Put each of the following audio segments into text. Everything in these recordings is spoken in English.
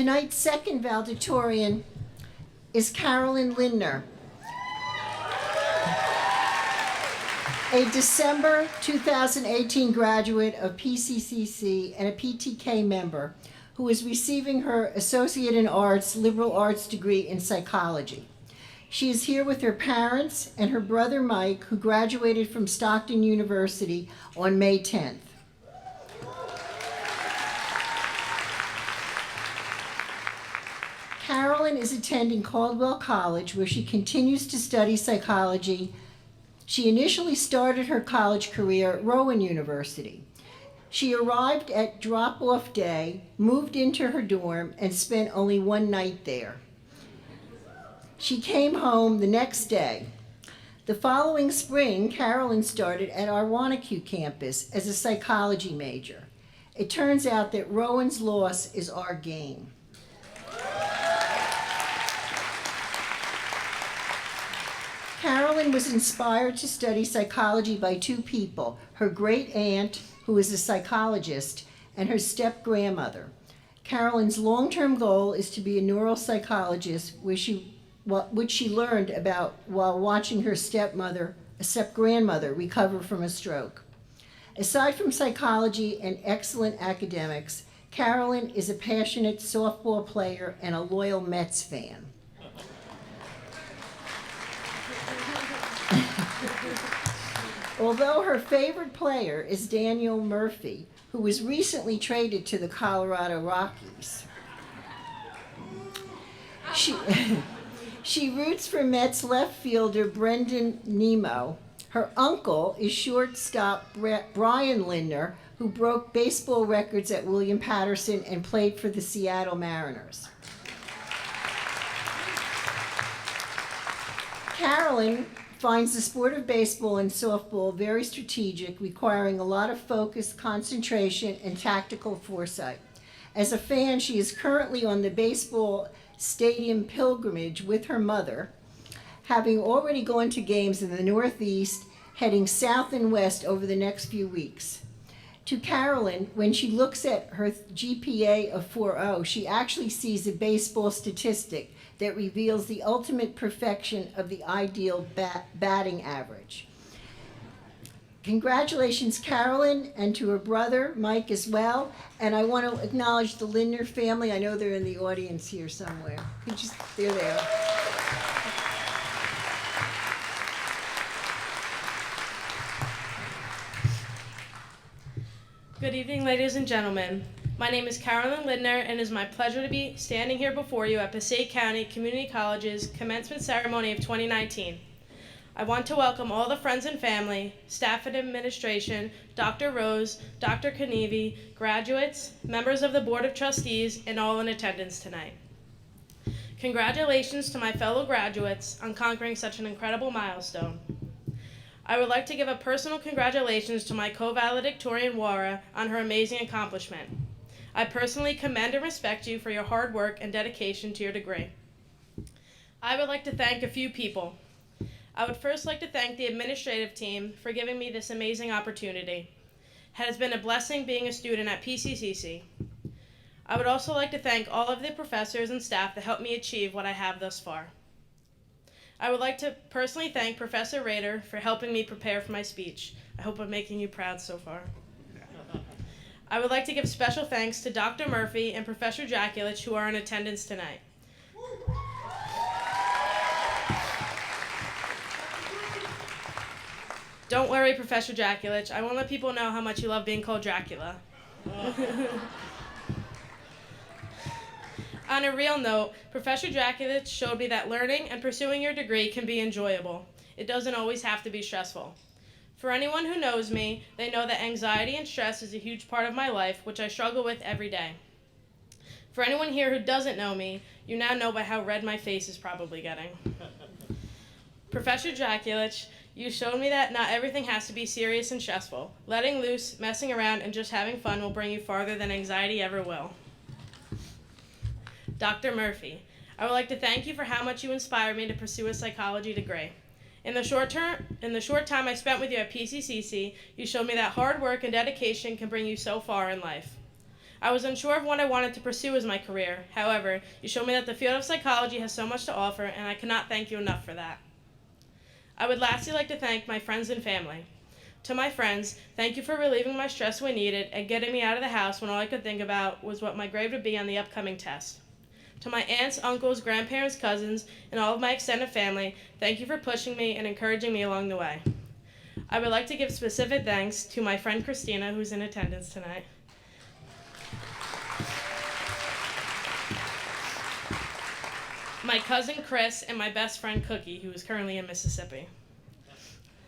Tonight's second valedictorian is Carolyn Lindner, a December 2018 graduate of PCCC and a PTK member who is receiving her Associate in Arts, Liberal Arts degree in psychology. She is here with her parents and her brother Mike, who graduated from Stockton University on May 10th. Carolyn is attending Caldwell College, where she continues to study psychology. She initially started her college career at Rowan University. She arrived at drop-off day, moved into her dorm, and spent only one night there. She came home the next day. The following spring, Carolyn started at our Wanacue campus as a psychology major. It turns out that Rowan's loss is our gain. Carolyn was inspired to study psychology by two people, her great aunt, who is a psychologist, and her step-grandmother. Carolyn's long-term goal is to be a neuropsychologist, which she learned about while watching her step-grandmother recover from a stroke. Aside from psychology and excellent academics, Carolyn is a passionate softball player and a loyal Mets fan. Although her favorite player is Daniel Murphy, who was recently traded to the Colorado Rockies. She roots for Mets left fielder Brendan Nemo. Her uncle is shortstop Brian Lindner, who broke baseball records at William Patterson and played for the Seattle Mariners. Carolyn finds the sport of baseball and softball very strategic, requiring a lot of focus, concentration, and tactical foresight. As a fan, she is currently on the baseball stadium pilgrimage with her mother, having already gone to games in the Northeast, heading south and west over the next few weeks. To Carolyn, when she looks at her GPA of 4.0, she actually sees a baseball statistic that reveals the ultimate perfection of the ideal batting average. Congratulations, Carolyn, and to her brother, Mike, as well. And I want to acknowledge the Lindner family. I know they're in the audience here somewhere. They're there. Good evening, ladies and gentlemen. My name is Carolyn Lindner, and it is my pleasure to be standing here before you at Passaic County Community College's commencement ceremony of 2019. I want to welcome all the friends and family, staff and administration, Dr. Rose, Dr. Kanivi, graduates, members of the Board of Trustees, and all in attendance tonight. Congratulations to my fellow graduates on conquering such an incredible milestone. I would like to give a personal congratulations to my co-valedictorian, Wara, on her amazing accomplishment. I personally commend and respect you for your hard work and dedication to your degree. I would like to thank a few people. I would first like to thank the administrative team for giving me this amazing opportunity. It has been a blessing being a student at PCCC. I would also like to thank all of the professors and staff that helped me achieve what I have thus far. I would like to personally thank Professor Rader for helping me prepare for my speech. I hope I'm making you proud so far. I would like to give special thanks to Dr. Murphy and Professor Jakulich, who are in attendance tonight. Don't worry, Professor Jakulich. I won't let people know how much you love being called Dracula. On a real note, Professor Jakulich showed me that learning and pursuing your degree can be enjoyable. It doesn't always have to be stressful. For anyone who knows me, they know that anxiety and stress is a huge part of my life, which I struggle with every day. For anyone here who doesn't know me, you now know by how red my face is probably getting. Professor Jakulich, you showed me that not everything has to be serious and stressful. Letting loose, messing around, and just having fun will bring you farther than anxiety ever will. Dr. Murphy, I would like to thank you for how much you inspired me to pursue a psychology degree. In the short time I spent with you at PCCC, you showed me that hard work and dedication can bring you so far in life. I was unsure of what I wanted to pursue as my career. However, you showed me that the field of psychology has so much to offer, and I cannot thank you enough for that. I would lastly like to thank my friends and family. To my friends, thank you for relieving my stress when needed and getting me out of the house when all I could think about was what my grade would be on the upcoming test. To my aunts, uncles, grandparents, cousins, and all of my extended family, thank you for pushing me and encouraging me along the way. I would like to give specific thanks to my friend Christina, who's in attendance tonight. My cousin Chris, and my best friend Cookie, who is currently in Mississippi.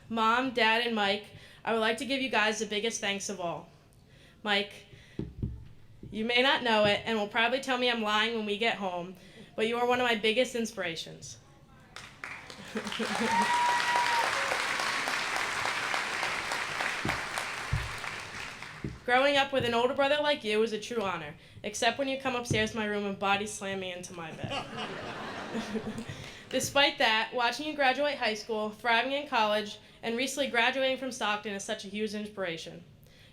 Mom, Dad, and Mike, I would like to give you guys the biggest thanks of all. Mike, you may not know it, and will probably tell me I'm lying when we get home, but you are one of my biggest inspirations. Growing up with an older brother like you is a true honor, except when you come upstairs to my room and body slam me into my bed. Despite that, watching you graduate high school, thriving in college, and recently graduating from Stockton is such a huge inspiration.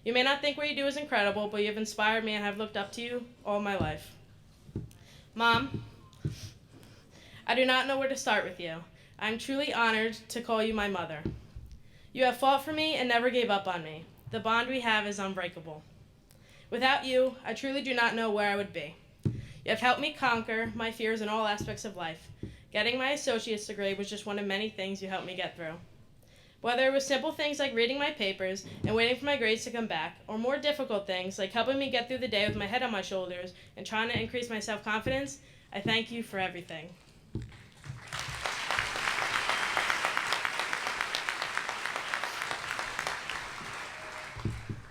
You may not think what you do is incredible, but you have inspired me and I've looked up to you all my life. Mom, I do not know where to start with you. I am truly honored to call you my mother. You have fought for me and never gave up on me. The bond we have is unbreakable. Without you, I truly do not know where I would be. You have helped me conquer my fears in all aspects of life. Getting my associate's degree was just one of many things you helped me get through. Whether it was simple things like reading my papers and waiting for my grades to come back, or more difficult things like helping me get through the day with my head on my shoulders and trying to increase my self-confidence, I thank you for everything.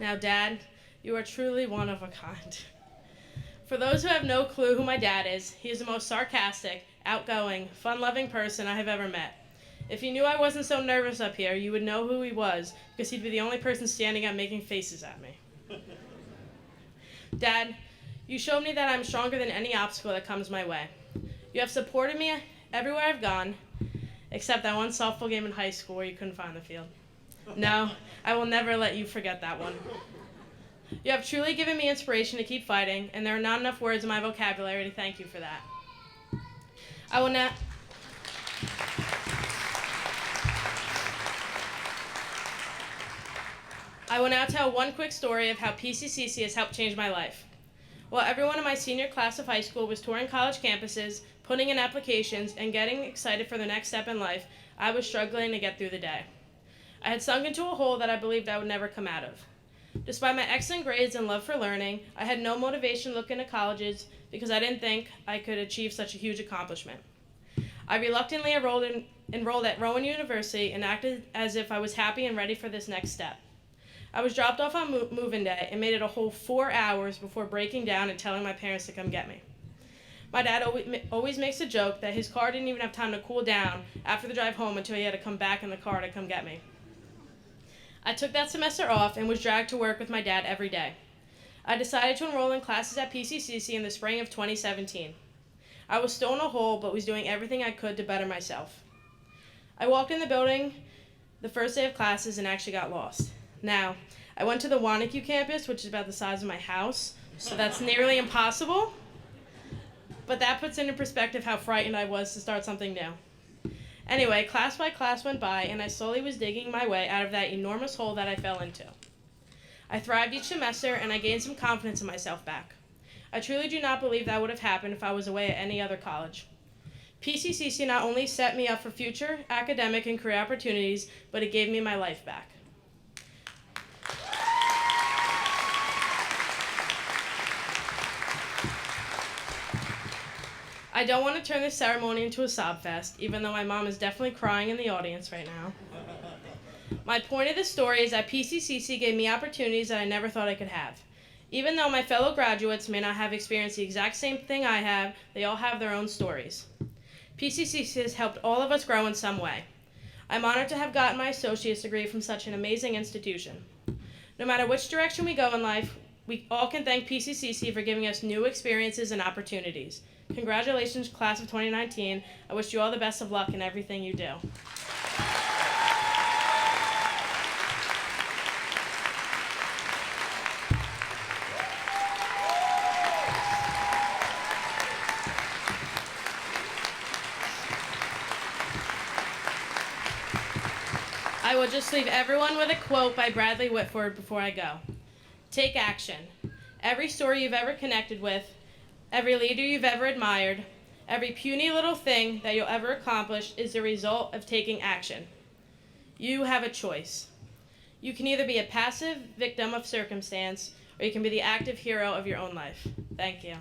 Now, Dad, you are truly one of a kind. For those who have no clue who my dad is, he is the most sarcastic, outgoing, fun-loving person I have ever met. If you knew I wasn't so nervous up here, you would know who he was, because he'd be the only person standing up making faces at me. Dad, you showed me that I'm stronger than any obstacle that comes my way. You have supported me everywhere I've gone, except that one softball game in high school where you couldn't find the field. No, I will never let you forget that one. You have truly given me inspiration to keep fighting, and there are not enough words in my vocabulary to thank you for that. I will now tell one quick story of how PCCC has helped change my life. While everyone in my senior class of high school was touring college campuses, putting in applications, and getting excited for the next step in life, I was struggling to get through the day. I had sunk into a hole that I believed I would never come out of. Despite my excellent grades and love for learning, I had no motivation to look into colleges because I didn't think I could achieve such a huge accomplishment. I reluctantly enrolled at Rowan University and acted as if I was happy and ready for this next step. I was dropped off on move-in day and made it a whole 4 hours before breaking down and telling my parents to come get me. My dad always makes a joke that his car didn't even have time to cool down after the drive home until he had to come back in the car to come get me. I took that semester off and was dragged to work with my dad every day. I decided to enroll in classes at PCCC in the spring of 2017. I was still in a hole, but was doing everything I could to better myself. I walked in the building the first day of classes and actually got lost. Now, I went to the Wanacue campus, which is about the size of my house, so that's nearly impossible. But that puts into perspective how frightened I was to start something new. Anyway, class by class went by, and I slowly was digging my way out of that enormous hole that I fell into. I thrived each semester, and I gained some confidence in myself back. I truly do not believe that would have happened if I was away at any other college. PCCC not only set me up for future academic and career opportunities, but it gave me my life back. I don't want to turn this ceremony into a sob fest, even though my mom is definitely crying in the audience right now. My point of this story is that PCCC gave me opportunities that I never thought I could have. Even though my fellow graduates may not have experienced the exact same thing I have, they all have their own stories. PCCC has helped all of us grow in some way. I'm honored to have gotten my associate's degree from such an amazing institution. No matter which direction we go in life, we all can thank PCCC for giving us new experiences and opportunities. Congratulations, class of 2019. I wish you all the best of luck in everything you do. I will just leave everyone with a quote by Bradley Whitford before I go. Take action. Every story you've ever connected with, every leader you've ever admired, every puny little thing that you'll ever accomplish is the result of taking action. You have a choice. You can either be a passive victim of circumstance, or you can be the active hero of your own life. Thank you.